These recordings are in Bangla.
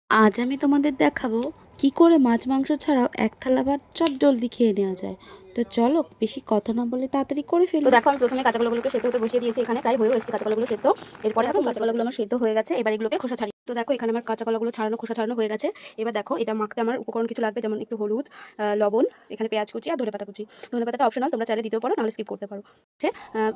আজ আমি তোমাদের দেখাবো কি করে মাছ মাংস ছাড়াও এক থালা ভাত চট জলদি খেয়ে নেওয়া যায়। তো চলো বেশি কথা না বলে তাড়াতাড়ি করে তো ফেলি। দেখো আমি প্রথমে কাঁচাকলাগুলোকে সেদ্ধ হতে বসিয়ে দিয়েছি, এখানে প্রায় হয়ে এসেছে কাঁচাকলাগুলো সেদ্ধ। এরপরে দেখো কাঁচাকলাগুলো আমার সেদ্ধ হয়ে গেছে, এবার এগুলোকে খোসা ছাড়িয়ে। তো দেখো এখানে আমার কাঁচাকলাগুলো ছাড়ানো খোসা ছাড়ানো হয়ে গেছে। এবার দেখো এটা মাখতে আমার উপকরণ কিছু লাগবে, যেমন একটু হলুদ, লবণ, এখানে পেঁয়াজ কুচি আর ধনেপাতা কুচি। ধনেপাতাটা অপশনাল, তোমরা চাইলে দিতেও পারো, নাহলে স্কিপ করতে পারো।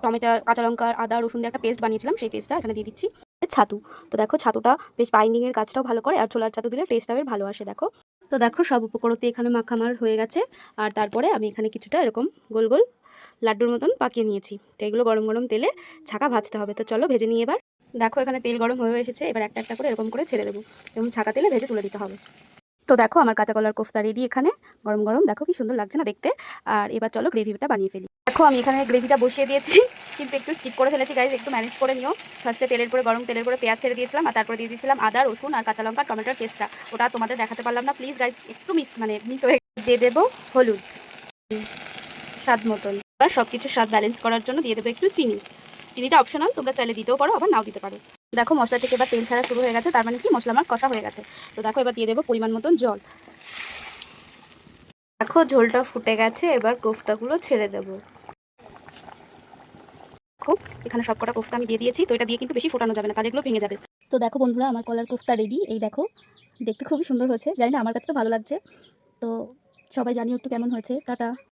টমেটো, কাঁচা লঙ্কা, আদা, রসুন দিয়ে একটা পেস্ট বানিয়েছিলাম, সেই পেস্টটা এখানে দিয়ে দিচ্ছি। ছাতু, তো দেখো ছাতুটা বেশ বাইন্ডিংয়ের কাজটাও ভালো করে, আর ছোলার ছাতু দিলে টেস্টটা বেশ ভালো আসে। দেখো তো দেখো সব উপকরণতে এখানে মাখামার হয়ে গেছে। আর তারপরে আমি এখানে কিছুটা এরকম গোল গোল লাড্ডুর মতন পাকিয়ে নিয়েছি। তো এগুলো গরম গরম তেলে ছাকা ভাজতে হবে। তো চলো ভেজে নিই এবার। দেখো এখানে তেল গরম হয়ে এসেছে, এবার একটা একটা করে এরকম করে ছেড়ে দেবো এবং ছাকা তেলে ভেজে তুলে দিতে হবে। তো দেখো আমার কাঁচা কলার কোফতা রেডি এখানে, গরম গরম, দেখো কি সুন্দর লাগছে না দেখতে। আর এবার চলো গ্রেভিটা বানিয়ে ফেলি। দেখো আমি এখানে গ্রেভিটা বসিয়ে দিয়েছি, কিন্তু একটু স্কিপ করে ফেলেছি গাইজ, একটু ম্যানেজ করে নিও। ফার্স্টে তেলের পরে গরম তেলের পরে পেঁয়াজ ছেড়ে দিয়েছিলাম, আর তারপরে দিয়ে দিয়েছিলাম আদা, রসুন আর কাঁচা লঙ্কা, টমেটোর পেস্টটা। ওটা তোমাদের দেখাতে পারলাম না, প্লিজ গাইজ, একটু মিস হয়ে দিয়ে দেবো হলুদ স্বাদ মতন। এবার সব কিছু স্বাদ ব্যালেন্স করার জন্য দিয়ে দেবো একটু চিনি। চিনিটা অপশনাল, তোমরা চাইলে দিতেও পারো, আবার নাও দিতে পারো। দেখো মশলা থেকে এবার তেল ছাড়া শুরু হয়ে গেছে, তার মানে কি মশলা আমার কষা হয়ে গেছে। তো দেখো এবার দিয়ে দেবো পরিমাণ মতন জল। দেখো ঝোলটা ফুটে গেছে, এবার কোফতাগুলো ছেড়ে দেবো। দেখো এখানে সব কটা কোফতা আমি দিয়ে দিয়েছি, তো এটা দিয়ে কিন্তু বেশি ফোটানো যাবে না, তাহলে এগুলো ভেঙে যাবে। তো দেখো বন্ধুরা, আমার কলার কোফতা রেডি। এই দেখো, দেখতে খুবই সুন্দর হয়েছে, জানি না আমার কাছে তো ভালো লাগছে। তো সবাই জানিও একটু কেমন হয়েছে। টাটা।